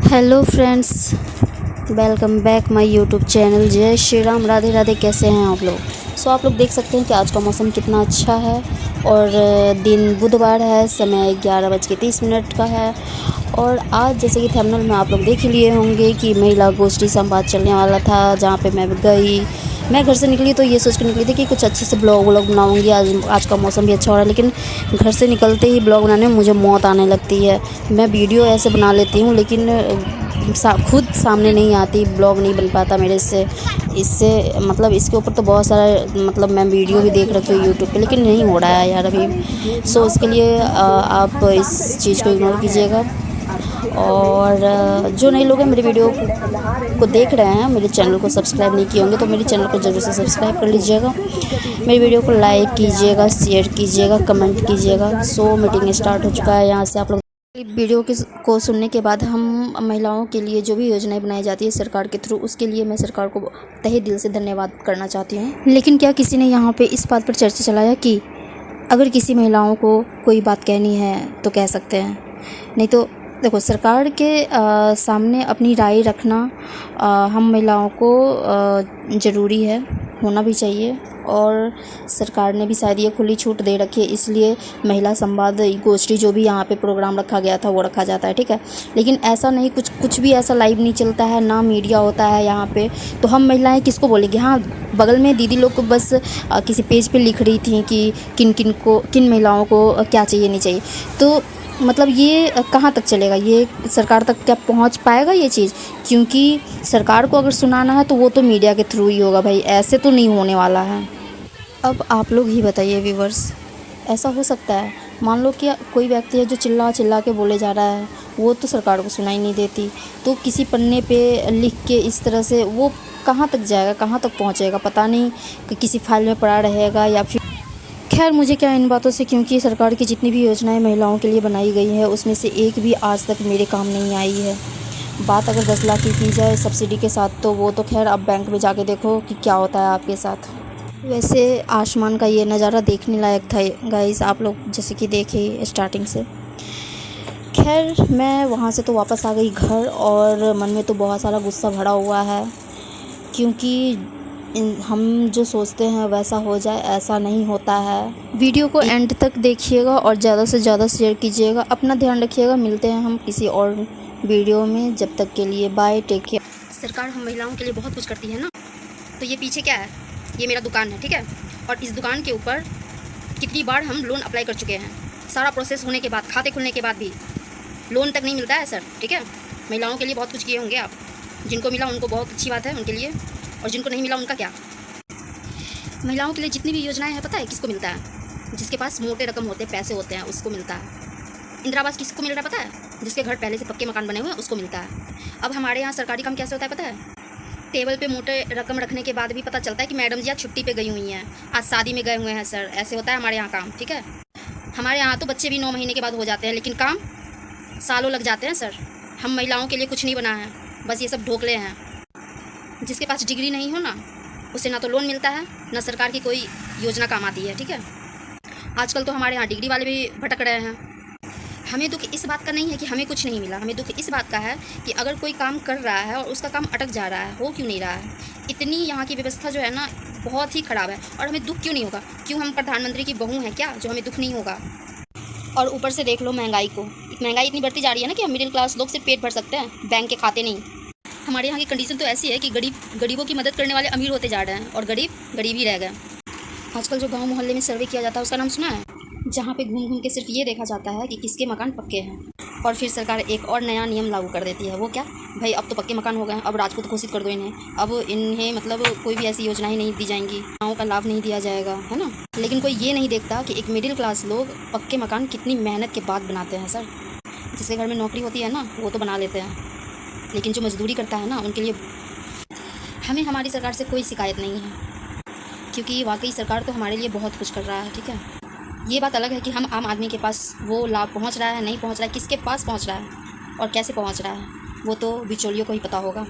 Hello friends, welcome back my YouTube channel. जय श्री राम, राधे राधे। कैसे हैं आप लोग? आप लोग देख सकते हैं कि आज का मौसम कितना अच्छा है और दिन बुधवार है, समय 11:30 का है। और आज जैसे कि थंबनेल में आप लोग देख ही लिए होंगे कि महिला गोष्ठी संवाद चलने वाला था, जहाँ पे मैं घर से निकली तो ये सोच कर निकली थी कि कुछ अच्छे से ब्लॉग बनाऊंगी। आज का मौसम भी अच्छा हो रहा है, लेकिन घर से निकलते ही ब्लॉग बनाने में मुझे मौत आने लगती है। मैं वीडियो ऐसे बना लेती हूँ, लेकिन खुद सामने नहीं आती, ब्लॉग नहीं बन पाता मेरे से। इससे मतलब इसके ऊपर तो बहुत सारा मैं वीडियो भी देख रखी हूँ यूट्यूब पे, लेकिन नहीं हो रहा है यार अभी। इसके लिए आप इस चीज़ को इग्नोर कीजिएगा। और जो नए लोग हैं मेरे वीडियो को देख रहे हैं, मेरे चैनल को सब्सक्राइब नहीं किए होंगे तो मेरे चैनल को ज़रूर से सब्सक्राइब कर लीजिएगा। मेरी वीडियो को लाइक कीजिएगा, शेयर कीजिएगा, कमेंट कीजिएगा। मीटिंग स्टार्ट हो चुका है। यहाँ से आप लोग वीडियो को सुनने के बाद हम महिलाओं के लिए जो भी योजनाएं बनाई जाती है सरकार के थ्रू, उसके लिए मैं सरकार को तहे दिल से धन्यवाद करना चाहती हूँ। लेकिन क्या किसी ने यहाँ पे इस बात पर चर्चा चलाया कि अगर किसी महिलाओं को कोई बात कहनी है तो कह सकते हैं? नहीं तो देखो, सरकार के सामने अपनी राय रखना हम महिलाओं को ज़रूरी है, होना भी चाहिए। और सरकार ने भी शायद ये खुली छूट दे रखी है, इसलिए महिला संवाद गोष्ठी जो भी यहाँ पे प्रोग्राम रखा गया था वो रखा जाता है, ठीक है। लेकिन ऐसा नहीं, कुछ भी ऐसा लाइव नहीं चलता है, ना मीडिया होता है यहाँ पे। तो हम महिलाएं किसको बोलेंगे? हाँ, बगल में दीदी लोग को बस किसी पेज पे लिख रही थी कि किन महिलाओं को क्या चाहिए नहीं चाहिए। तो ये कहाँ तक चलेगा? ये सरकार तक क्या पहुँच पाएगा ये चीज़? क्योंकि सरकार को अगर सुनाना है तो वो तो मीडिया के थ्रू ही होगा भाई, ऐसे तो नहीं होने वाला है। अब आप लोग ही बताइए व्यूवर्स, ऐसा हो सकता है? मान लो कि कोई व्यक्ति है जो चिल्ला चिल्ला के बोले जा रहा है, वो तो सरकार को सुनाई नहीं देती, तो किसी पन्ने पे लिख के इस तरह से वो कहाँ तक जाएगा, कहाँ तक पहुँचेगा? पता नहीं कि किसी फाइल में पड़ा रहेगा या फिर। खैर, मुझे क्या इन बातों से, क्योंकि सरकार की जितनी भी योजनाएं महिलाओं के लिए बनाई गई है उसमें से एक भी आज तक मेरे काम नहीं आई है। बात अगर 10 लाख की जाए सब्सिडी के साथ, तो वो तो खैर अब बैंक में जाके देखो कि क्या होता है आपके साथ। वैसे आसमान का ये नज़ारा देखने लायक था गाइस, आप लोग जैसे कि देखे स्टार्टिंग से। खैर, मैं वहाँ से तो वापस आ गई घर और मन में तो बहुत सारा गुस्सा भरा हुआ है, क्योंकि हम जो सोचते हैं वैसा हो जाए, ऐसा नहीं होता है। वीडियो को एंड तक देखिएगा और ज़्यादा से ज़्यादा शेयर कीजिएगा। अपना ध्यान रखिएगा। मिलते हैं हम किसी और वीडियो में, जब तक के लिए बाय, टेक केयर। सरकार हम महिलाओं के लिए बहुत कुछ करती है ना। तो ये पीछे क्या है? ये मेरा दुकान है, ठीक है। और इस दुकान के ऊपर कितनी बार हम लोन अप्लाई कर चुके हैं। सारा प्रोसेस होने के बाद, खाते खुलने के बाद भी लोन तक नहीं मिलता है सर, ठीक है। महिलाओं के लिए बहुत कुछ किए होंगे आप। जिनको मिला उनको बहुत अच्छी बात है उनके लिए, और जिनको नहीं मिला उनका क्या। महिलाओं के लिए जितनी भी योजनाएं हैं, पता है किसको मिलता है? जिसके पास मोटे रकम होते हैं, पैसे होते हैं, उसको मिलता है। इंदिरा आवास किसको मिल रहा है पता है? जिसके घर पहले से पक्के मकान बने हुए हैं उसको मिलता है। अब हमारे यहाँ सरकारी काम कैसे होता है पता है? टेबल पे मोटे रकम रखने के बाद भी पता चलता है कि मैडम जी आज छुट्टी पे गई हुई हैं, आज शादी में गए हुए हैं सर। ऐसे होता है हमारे यहाँ काम, ठीक है। हमारे यहाँ तो बच्चे भी 9 महीने के बाद हो जाते हैं, लेकिन काम सालों लग जाते हैं सर। हम महिलाओं के लिए कुछ नहीं बना है, बस ये सब ढोकले हैं। जिसके पास डिग्री नहीं हो ना, उसे ना तो लोन मिलता है, ना सरकार की कोई योजना काम आती है, ठीक है। आजकल तो हमारे यहाँ डिग्री वाले भी भटक रहे हैं। हमें दुख इस बात का नहीं है कि हमें कुछ नहीं मिला, हमें दुख इस बात का है कि अगर कोई काम कर रहा है और उसका काम अटक जा रहा है, हो क्यों नहीं रहा है। इतनी यहाँ की व्यवस्था जो है ना, बहुत ही ख़राब है। और हमें दुख क्यों नहीं होगा? क्यों हम प्रधानमंत्री की बहू हैं क्या जो हमें दुख नहीं होगा? और ऊपर से देख लो महंगाई को। महंगाई इतनी बढ़ती जा रही है ना कि हम मिडिल क्लास लोग सिर्फ पेट भर सकते हैं, बैंक के खाते नहीं। हमारे यहाँ की कंडीशन तो ऐसी है कि गरीबों की मदद करने वाले अमीर होते जा रहे हैं और गरीब ही रह गए। आजकल जो गांव मोहल्ले में सर्वे किया जाता है उसका नाम सुना है? जहाँ पे घूम घूम के सिर्फ ये देखा जाता है कि किसके मकान पक्के हैं। और फिर सरकार एक और नया नियम लागू कर देती है। वो क्या भाई? अब तो पक्के मकान हो गए हैं, अब राजपूत घोषित कर दो इन्हें। अब इन्हें कोई भी ऐसी योजनाएं नहीं दी जाएंगी, गाँव का लाभ नहीं दिया जाएगा, है ना। लेकिन कोई ये नहीं देखता कि एक मिडिल क्लास लोग पक्के मकान कितनी मेहनत के बाद बनाते हैं सर। जिसके घर में नौकरी होती है ना, वो तो बना लेते हैं, लेकिन जो मजदूरी करता है ना, उनके लिए। हमें हमारी सरकार से कोई शिकायत नहीं है, क्योंकि वाकई सरकार तो हमारे लिए बहुत कुछ कर रहा है, ठीक है। ये बात अलग है कि हम आम आदमी के पास वो लाभ पहुंच रहा है, नहीं पहुंच रहा है, किसके पास पहुंच रहा है और कैसे पहुंच रहा है, वो तो बिचौलियों को ही पता होगा।